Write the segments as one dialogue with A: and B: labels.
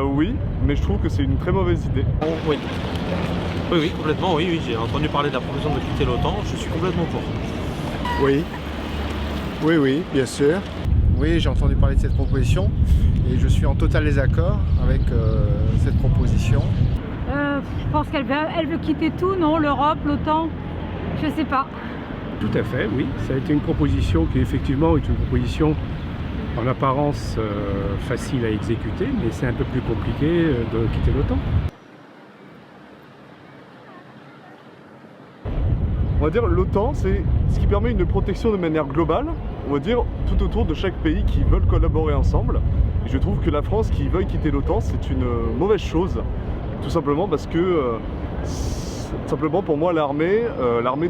A: Oui, mais je trouve que c'est une très mauvaise idée.
B: Oui. Oui, complètement, oui, j'ai entendu parler de la proposition de quitter l'OTAN, je suis complètement pour.
C: Oui, oui, bien sûr. Oui, j'ai entendu parler de cette proposition et je suis en total désaccord avec cette proposition.
D: Je pense qu'elle veut quitter tout, non? L'Europe, l'OTAN, je sais pas.
E: Tout à fait, oui. Ça a été une proposition qui effectivement est une proposition en apparence facile à exécuter, mais c'est un peu plus compliqué de quitter l'OTAN.
A: On va dire l'OTAN, c'est ce qui permet une protection de manière globale, on va dire tout autour de chaque pays qui veulent collaborer ensemble. Et je trouve que la France qui veuille quitter l'OTAN, c'est une mauvaise chose, tout simplement parce que simplement pour moi l'armée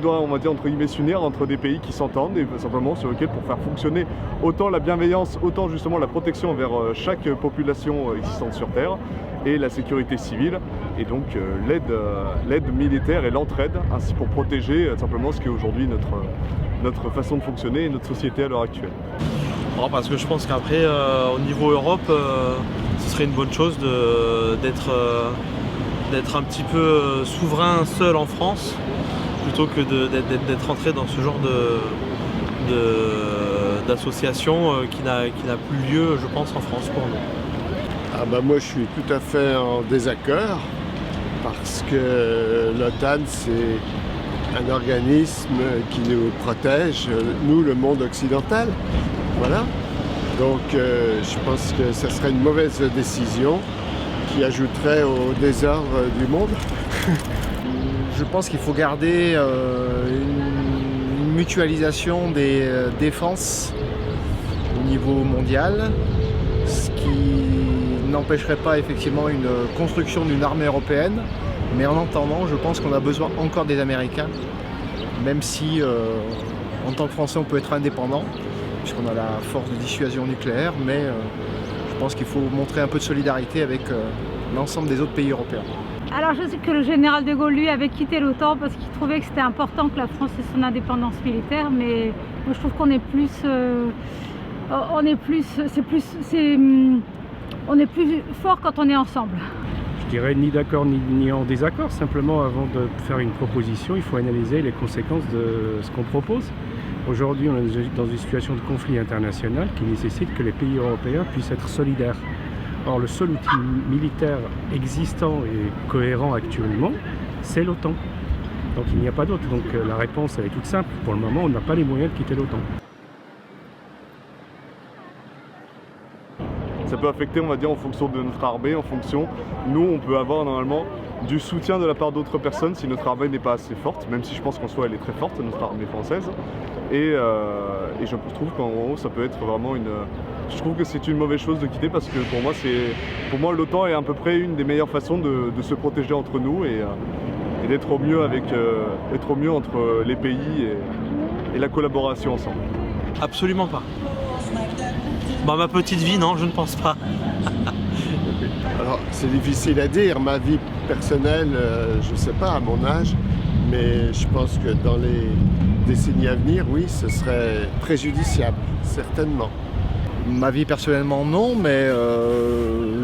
A: doit, on va dire, entre guillemets, s'unir entre des pays qui s'entendent et simplement sur lesquels pour faire fonctionner autant la bienveillance, autant justement la protection envers chaque population existante sur Terre et la sécurité civile et donc l'aide militaire et l'entraide ainsi pour protéger simplement ce qui est aujourd'hui notre façon de fonctionner et notre société à l'heure actuelle.
B: Non, parce que je pense qu'après au niveau Europe ce serait une bonne chose d'être un petit peu souverain seul en France plutôt que d'être entré dans ce genre d'association qui n'a plus lieu, je pense, en France pour nous.
C: Ah bah moi je suis tout à fait en désaccord parce que l'OTAN c'est un organisme qui nous protège, nous le monde occidental. Voilà. Donc je pense que ce serait une mauvaise décision qui ajouterait au désordre du monde.
F: Je pense qu'il faut garder une mutualisation des défenses au niveau mondial, ce qui n'empêcherait pas effectivement une construction d'une armée européenne, mais en attendant, je pense qu'on a besoin encore des Américains, même si en tant que Français on peut être indépendant, puisqu'on a la force de dissuasion nucléaire, mais je pense qu'il faut montrer un peu de solidarité avec l'ensemble des autres pays européens.
D: Alors je sais que le général de Gaulle, lui, avait quitté l'OTAN parce qu'il trouvait que c'était important que la France ait son indépendance militaire, mais moi je trouve qu'on est plus... on est plus fort quand on est ensemble.
E: Je dirais ni d'accord ni en désaccord, simplement avant de faire une proposition, il faut analyser les conséquences de ce qu'on propose. Aujourd'hui, on est dans une situation de conflit international qui nécessite que les pays européens puissent être solidaires. Or, le seul outil militaire existant et cohérent actuellement, c'est l'OTAN. Donc il n'y a pas d'autre. Donc la réponse elle est toute simple. Pour le moment, on n'a pas les moyens de quitter l'OTAN.
A: Ça peut affecter, on va dire, en fonction de notre armée, en fonction... Nous, on peut avoir normalement du soutien de la part d'autres personnes si notre armée n'est pas assez forte, même si je pense qu'en soi elle est très forte, notre armée française. Et je trouve qu'en gros, ça peut être vraiment une... Je trouve que c'est une mauvaise chose de quitter parce que pour moi l'OTAN est à peu près une des meilleures façons de se protéger entre nous et d'être au mieux être au mieux entre les pays et la collaboration ensemble.
B: Absolument pas. Bah, ma petite vie, non, je ne pense pas.
C: Alors c'est difficile à dire, ma vie personnelle, je ne sais pas à mon âge, mais je pense que dans les décennies à venir, oui, ce serait préjudiciable, certainement.
F: Ma vie personnellement non, mais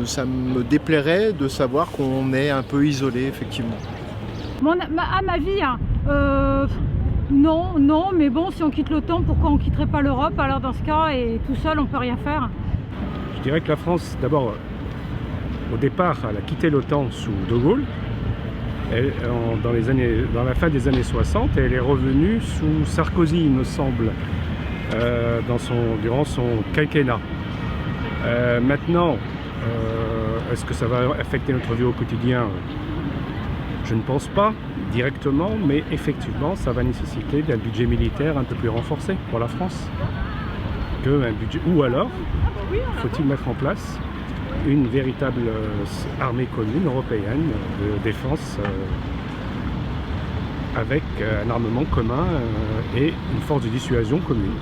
F: ça me déplairait de savoir qu'on est un peu isolé effectivement.
D: Ma vie, hein, non, mais bon, si on quitte l'OTAN, pourquoi on ne quitterait pas l'Europe? Alors dans ce cas, et tout seul, on ne peut rien faire.
E: Je dirais que la France, d'abord, au départ, elle a quitté l'OTAN sous De Gaulle, dans la fin des années 60, et elle est revenue sous Sarkozy, il me semble, durant son quinquennat. Maintenant, est-ce que ça va affecter notre vie au quotidien? Je ne pense pas directement, mais effectivement, ça va nécessiter un budget militaire un peu plus renforcé pour la France. Ou alors, faut-il mettre en place une véritable armée commune européenne de défense avec un armement commun et une force de dissuasion commune.